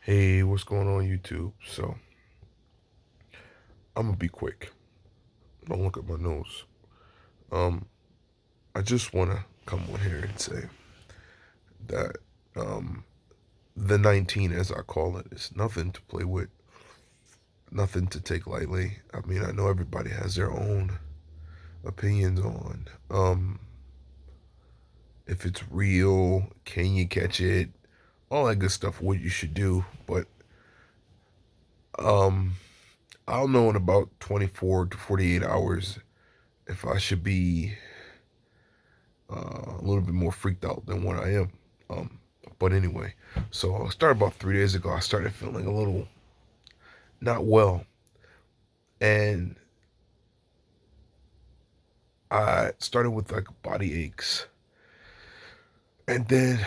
Hey, what's going on YouTube? I'm gonna be quick. Don't look at my nose. Um, I just wanna come on here and say that um the 19, as I call it, is nothing to play with, nothing to take lightly. I mean, I know everybody has their own opinions on if it's real, can you catch it, all that good stuff, what you should do. But um I'll know in about 24 to 48 hours if I should be a little bit more freaked out than what I am. Um, but anyway, so I started about 3 days ago. I started feeling a little not well, and I started with like body aches, and then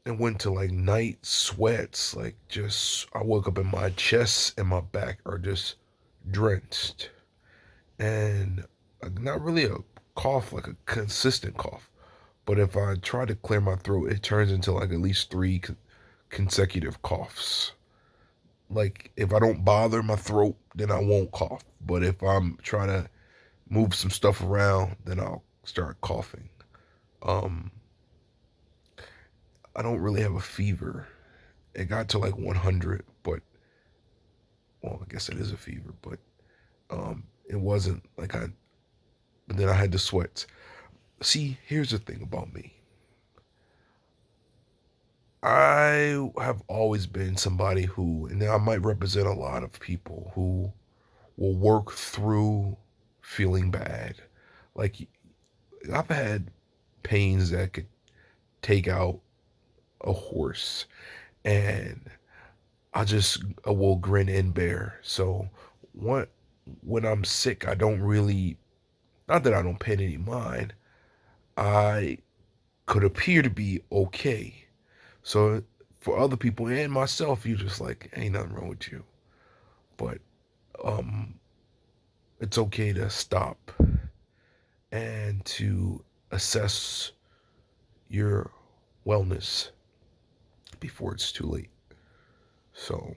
it went to like night sweats. Like just I woke up and my chest and my back are just drenched, and not really a cough, like a consistent cough. But if I try to clear my throat, it turns into like at least three consecutive coughs. Like if I don't bother my throat, then I won't cough. But if I'm trying to move some stuff around, then I'll start coughing. Um, I don't really have a fever. It got to like 100, but well, I guess it is a fever, but it wasn't like I. But then I had the sweats. See, here's the thing about me. I have always been somebody who, and I might represent a lot of people who will work through feeling bad. Like I've had pains that could take out a horse, and I will grin and bear. So what when I'm sick, I don't really, not that I don't pay any mind. I could appear to be okay. So for other people and myself, you just like ain't nothing wrong with you. But um, it's okay to stop and to assess your wellness before it's too late. So,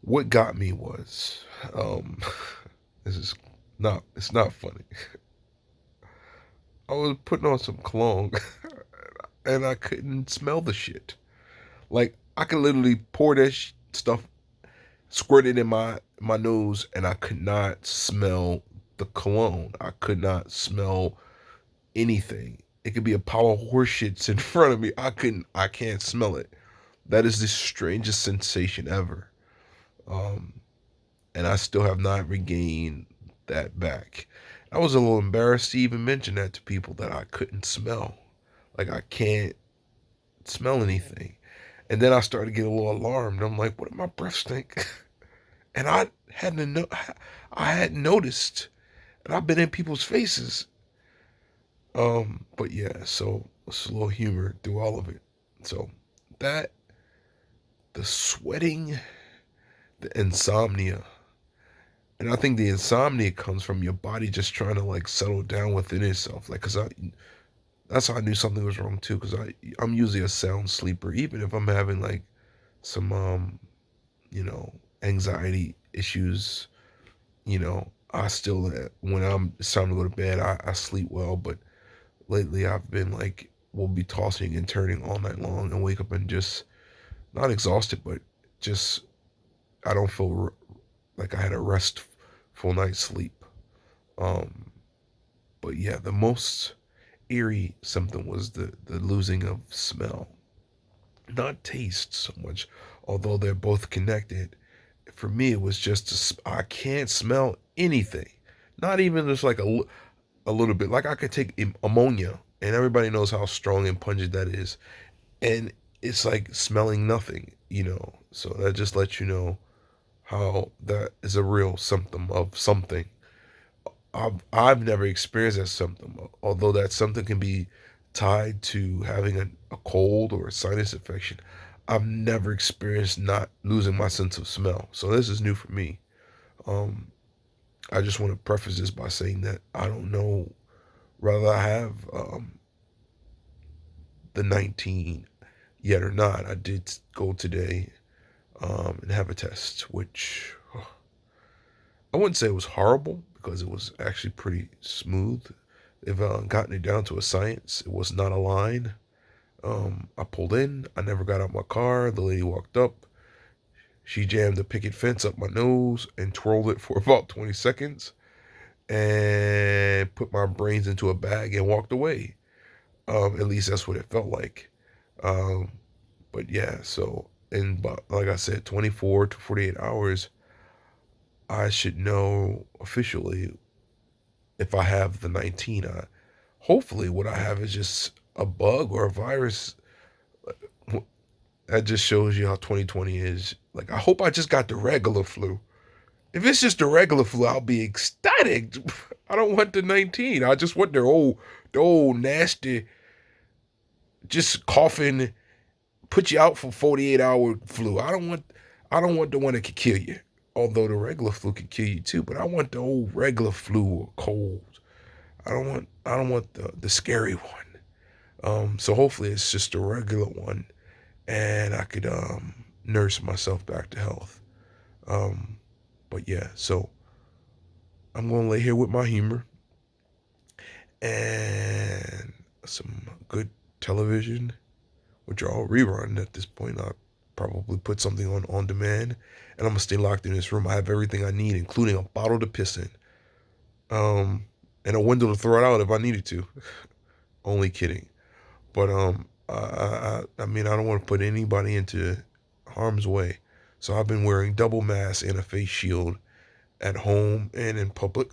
what got me was, um, this is it's not funny. I was putting on some cologne and I couldn't smell the shit. Like, I could literally pour that stuff, squirt it in my nose, and I could not smell the cologne. I could not smell anything. It could be a pile of horse shits in front of me. I can't smell it. That is the strangest sensation ever. Um, and I still have not regained that back. I was a little embarrassed to even mention that to people that I couldn't smell. Like I can't smell anything. And then I started getting a little alarmed. I'm like, what did my breath stink? And I hadn't noticed. And I've been in people's faces. But yeah, so it's a little humor through all of it. So that the sweating, the insomnia, and I think the insomnia comes from your body just trying to like settle down within itself. Like, cause that's how I knew something was wrong too. Cause I'm usually a sound sleeper, even if I'm having like some, you know, anxiety issues. I still, when it's time to go to bed, I sleep well. But lately I've been like, will be tossing and turning all night long and wake up and just not exhausted, but just, I don't feel like I had a restful night's sleep. Um, But yeah, the most eerie symptom was the losing of smell, not taste so much, although they're both connected. For me, it was just I can't smell anything, not even just like a little bit. Like I could take ammonia, and everybody knows how strong and pungent that is, and it's like smelling nothing, you know. So that just lets you know how that is a real symptom of something. I've never experienced that symptom, although that symptom can be tied to having a cold or a sinus infection. I've never experienced not losing my sense of smell. So this is new for me. Um, I just want to preface this by saying that I don't know whether I have the 19. yet or not. I did go today and have a test, which I wouldn't say it was horrible because it was actually pretty smooth. They've gotten it down to a science. It was not a line. I pulled in. I never got out my car. The lady walked up. She jammed a picket fence up my nose and twirled it for about 20 seconds and put my brains into a bag and walked away. At least that's what it felt like. Um, but yeah, so in about, like I said, 24 to 48 hours, I should know officially if I have the 19. Hopefully, what I have is just a bug or a virus. That just shows you how 2020 is. Like, I hope I just got the regular flu. If it's just the regular flu, I'll be ecstatic. I don't want the 19. I just want the old nasty, just coughing, put you out for 48-hour flu. I don't want the one that could kill you. Although the regular flu could kill you too, but I want the old regular flu or cold. I don't want the scary one. So hopefully it's just a regular one and I could nurse myself back to health. Um, but yeah, so I'm gonna lay here with my humor and some good television, which are all rerun at this point. I probably put something on demand, and I'm gonna stay locked in this room. I have everything I need, including a bottle to piss in, um, and a window to throw it out if I needed to. Only kidding. But I mean, I don't want to put anybody into harm's way, so I've been wearing double mask and a face shield at home and in public,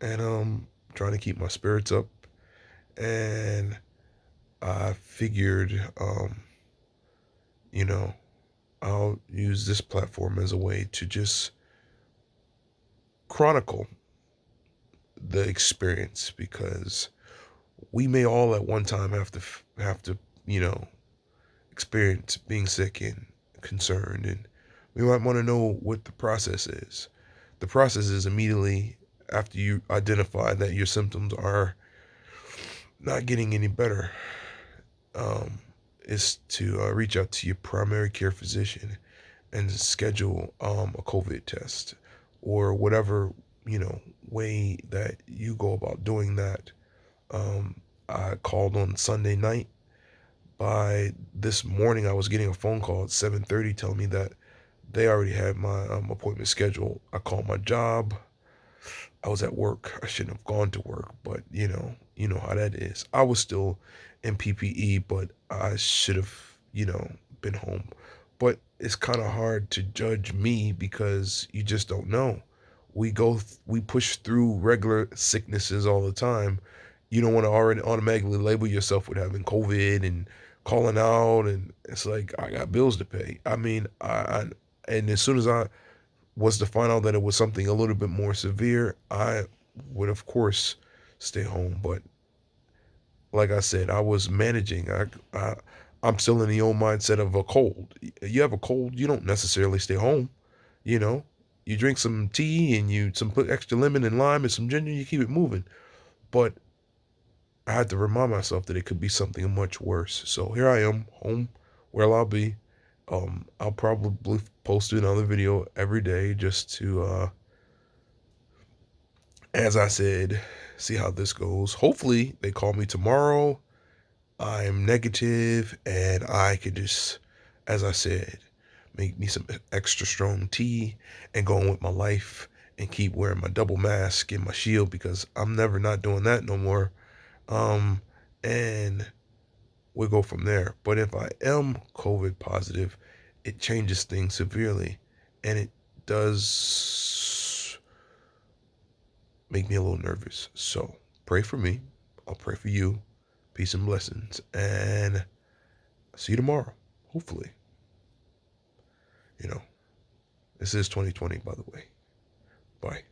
and trying to keep my spirits up. And I figured, you know, I'll use this platform as a way to just chronicle the experience because we may all at one time have to you know experience being sick and concerned, and we might want to know what the process is. The process is immediately after you identify that your symptoms are not getting any better, um, is to reach out to your primary care physician and schedule a COVID test or whatever way that you go about doing that. I called on Sunday night. By this morning, I was getting a phone call at 7:30 telling me that they already had my appointment scheduled. I called my job. I was at work. I shouldn't have gone to work, but you know how that is. I was still in PPE, but I should have, been home. But it's kind of hard to judge me because you just don't know. We push through regular sicknesses all the time. You don't want to already automatically label yourself with having COVID and calling out, and it's like I got bills to pay. I mean, and as soon as I was to find out that it was something a little bit more severe, I would of course stay home. But like I said, I was managing. I'm still in the old mindset of a cold. You have a cold, you don't necessarily stay home. You know, you drink some tea and you some put extra lemon and lime and some ginger. You keep it moving. But I had to remind myself that it could be something much worse. So here I am, home where I'll be. I'll probably post another video every day just to, as I said, see how this goes. Hopefully they call me tomorrow. I'm negative and I could just, as I said, make me some extra strong tea and go on with my life and keep wearing my double mask and my shield because I'm never not doing that no more. Um, and we'll go from there. But if I am COVID positive, it changes things severely and it does make me a little nervous. So pray for me. I'll pray for you. Peace and blessings. And see you tomorrow. Hopefully. You know, this is 2020, by the way. Bye.